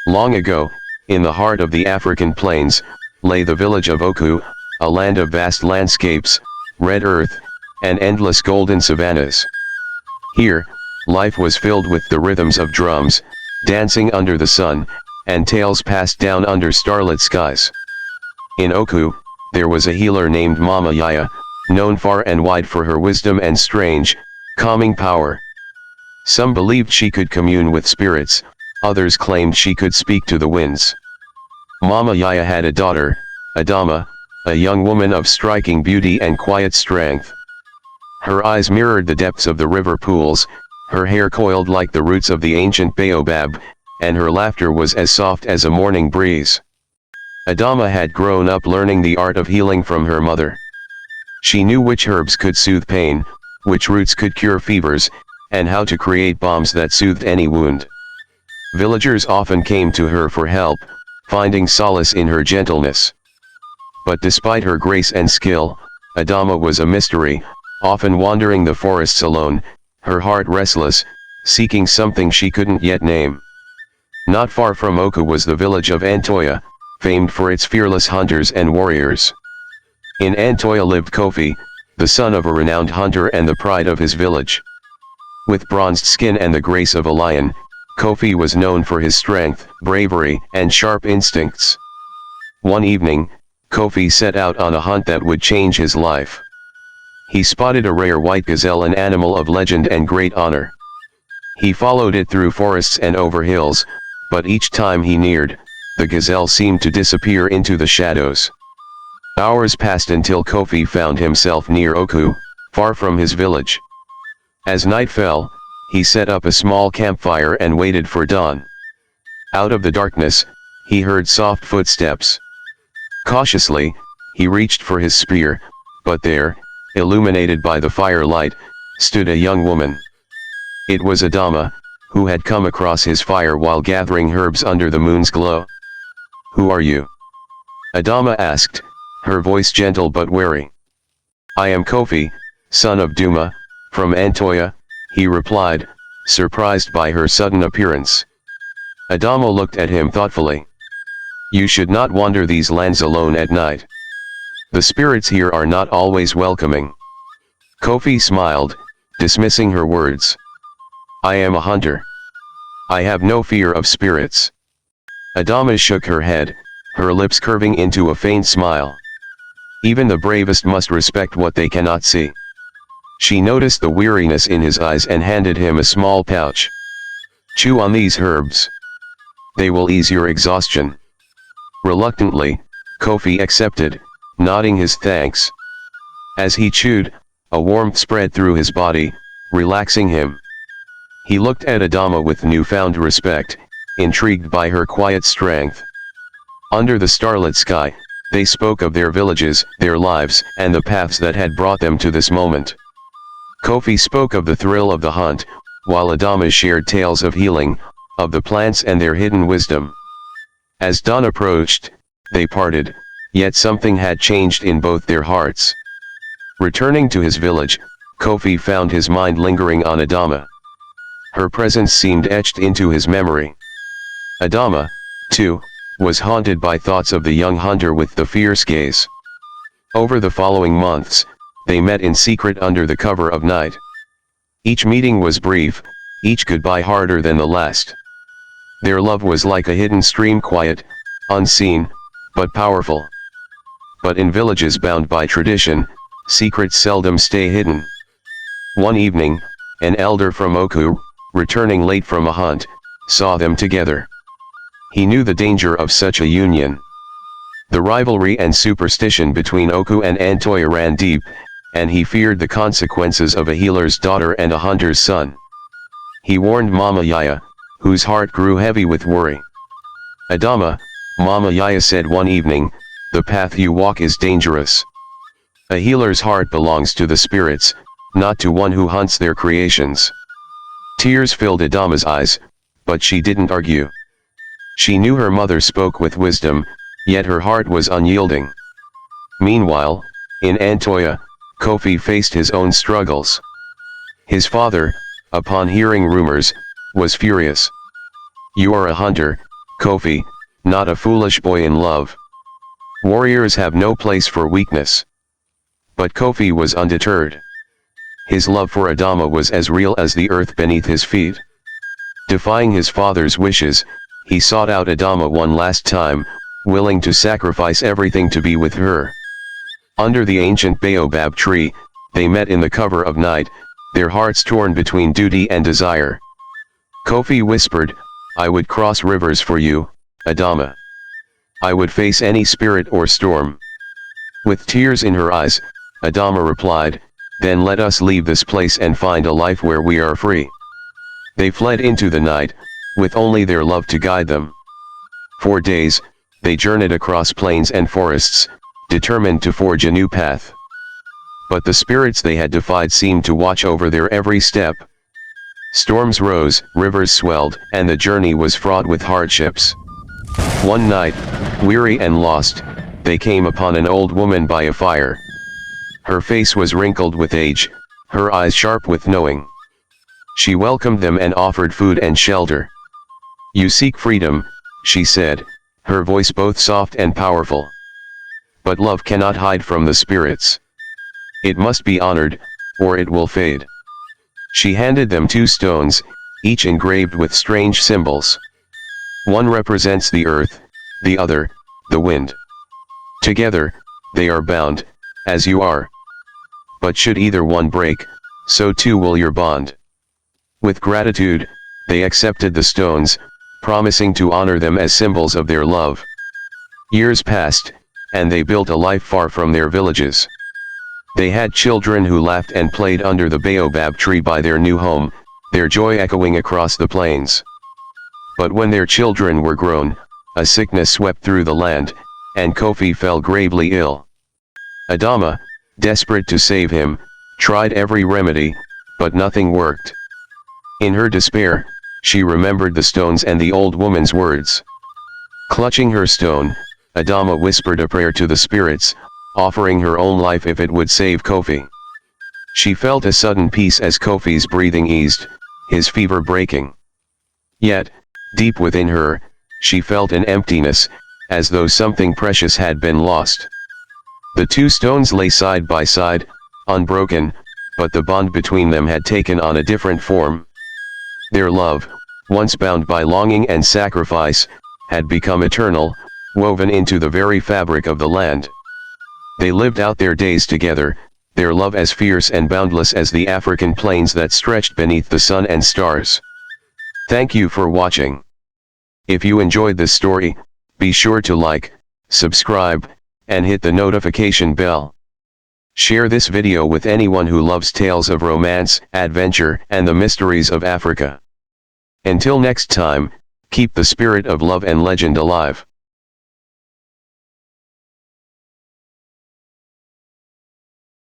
Long ago, in the heart of the African plains, lay the village of Oku, a land of vast landscapes, red earth, and endless golden savannas. Here, life was filled with the rhythms of drums, dancing under the sun, and tales passed down under starlit skies. In Oku, there was a healer named Mama Yaya, known far and wide for her wisdom and strange, calming power. Some believed she could commune with spirits, others claimed she could speak to the winds. Mama Yaya had a daughter, Adama, a young woman of striking beauty and quiet strength. Her eyes mirrored the depths of the river pools, her hair coiled like the roots of the ancient baobab, and her laughter was as soft as a morning breeze. Adama had grown up learning the art of healing from her mother. She knew which herbs could soothe pain, which roots could cure fevers, and how to create balms that soothed any wound. Villagers often came to her for help, finding solace in her gentleness. But despite her grace and skill, Adama was a mystery, often wandering the forests alone, her heart restless, seeking something she couldn't yet name. Not far from Oku was the village of Antoya, famed for its fearless hunters and warriors. In Antoya lived Kofi, the son of a renowned hunter and the pride of his village. With bronzed skin and the grace of a lion, Kofi was known for his strength, bravery, and sharp instincts. One evening, Kofi set out on a hunt that would change his life. He spotted a rare white gazelle, an animal of legend and great honor. He followed it through forests and over hills, but each time he neared, the gazelle seemed to disappear into the shadows. Hours passed until Kofi found himself near Oku, far from his village. As night fell, he set up a small campfire and waited for dawn. Out of the darkness, he heard soft footsteps. Cautiously, he reached for his spear, but there, illuminated by the firelight, stood a young woman. It was Adama, who had come across his fire while gathering herbs under the moon's glow. "Who are you?" Adama asked, her voice gentle but wary. "I am Kofi, son of Duma, from Antoya," he replied, surprised by her sudden appearance. Adama looked at him thoughtfully. "You should not wander these lands alone at night. The spirits here are not always welcoming." Kofi smiled, dismissing her words. "I am a hunter. I have no fear of spirits." Adama shook her head, her lips curving into a faint smile. "Even the bravest must respect what they cannot see." She noticed the weariness in his eyes and handed him a small pouch. "Chew on these herbs. They will ease your exhaustion." Reluctantly, Kofi accepted, nodding his thanks. As he chewed, a warmth spread through his body, relaxing him. He looked at Adama with newfound respect, intrigued by her quiet strength. Under the starlit sky, they spoke of their villages, their lives, and the paths that had brought them to this moment. Kofi spoke of the thrill of the hunt, while Adama shared tales of healing, of the plants and their hidden wisdom. As dawn approached, they parted, yet something had changed in both their hearts. Returning to his village, Kofi found his mind lingering on Adama. Her presence seemed etched into his memory. Adama, too, was haunted by thoughts of the young hunter with the fierce gaze. Over the following months, they met in secret under the cover of night. Each meeting was brief, each goodbye harder than the last. Their love was like a hidden stream, quiet, unseen, but powerful. But in villages bound by tradition, secrets seldom stay hidden. One evening, an elder from Oku, returning late from a hunt, saw them together. He knew the danger of such a union. The rivalry and superstition between Oku and Antoya ran deep, and he feared the consequences of a healer's daughter and a hunter's son. He warned Mama Yaya, whose heart grew heavy with worry. "Adama," Mama Yaya said one evening, "the path you walk is dangerous. A healer's heart belongs to the spirits, not to one who hunts their creations." Tears filled Adama's eyes, but she didn't argue. She knew her mother spoke with wisdom, yet her heart was unyielding. Meanwhile, in Antoya, Kofi faced his own struggles. His father, upon hearing rumors, was furious. "You are a hunter, Kofi, not a foolish boy in love. Warriors have no place for weakness. But Kofi was undeterred. His love for Adama was as real as the earth beneath his feet. Defying his father's wishes, he sought out Adama one last time, willing to sacrifice everything to be with her. Under the ancient baobab tree, they met in the cover of night, their hearts torn between duty and desire. Kofi whispered, "I would cross rivers for you, Adama. I would face any spirit or storm." With tears in her eyes, Adama replied, "Then let us leave this place and find a life where we are free." They fled into the night, with only their love to guide them. For days, they journeyed across plains and forests, determined to forge a new path. But the spirits they had defied seemed to watch over their every step. Storms rose, rivers swelled, and the journey was fraught with hardships. One night, weary and lost, they came upon an old woman by a fire. Her face was wrinkled with age, her eyes sharp with knowing. She welcomed them and offered food and shelter. "You seek freedom," she said, her voice both soft and powerful. "But love cannot hide from the spirits. It must be honored, or it will fade." She handed them 2 stones, each engraved with strange symbols. One represents the earth, the other, the wind. Together, they are bound, as you are. But should either one break, so too will your bond. With gratitude, they accepted the stones, promising to honor them as symbols of their love. Years passed, and they built a life far from their villages. They had children who laughed and played under the baobab tree by their new home, their joy echoing across the plains. But when their children were grown, a sickness swept through the land, and Kofi fell gravely ill. Adama, desperate to save him, tried every remedy, but nothing worked. In her despair, she remembered the stones and the old woman's words. Clutching her stone, Adama whispered a prayer to the spirits, offering her own life if it would save Kofi. She felt a sudden peace as Kofi's breathing eased, his fever breaking. Yet, deep within her, she felt an emptiness, as though something precious had been lost. The 2 stones lay side by side, unbroken, but the bond between them had taken on a different form. Their love, once bound by longing and sacrifice, had become eternal, woven into the very fabric of the land. They lived out their days together, their love as fierce and boundless as the African plains that stretched beneath the sun and stars. Thank you for watching. If you enjoyed this story, be sure to like, subscribe, and hit the notification bell. Share this video with anyone who loves tales of romance, adventure, and the mysteries of Africa. Until next time, keep the spirit of love and legend alive.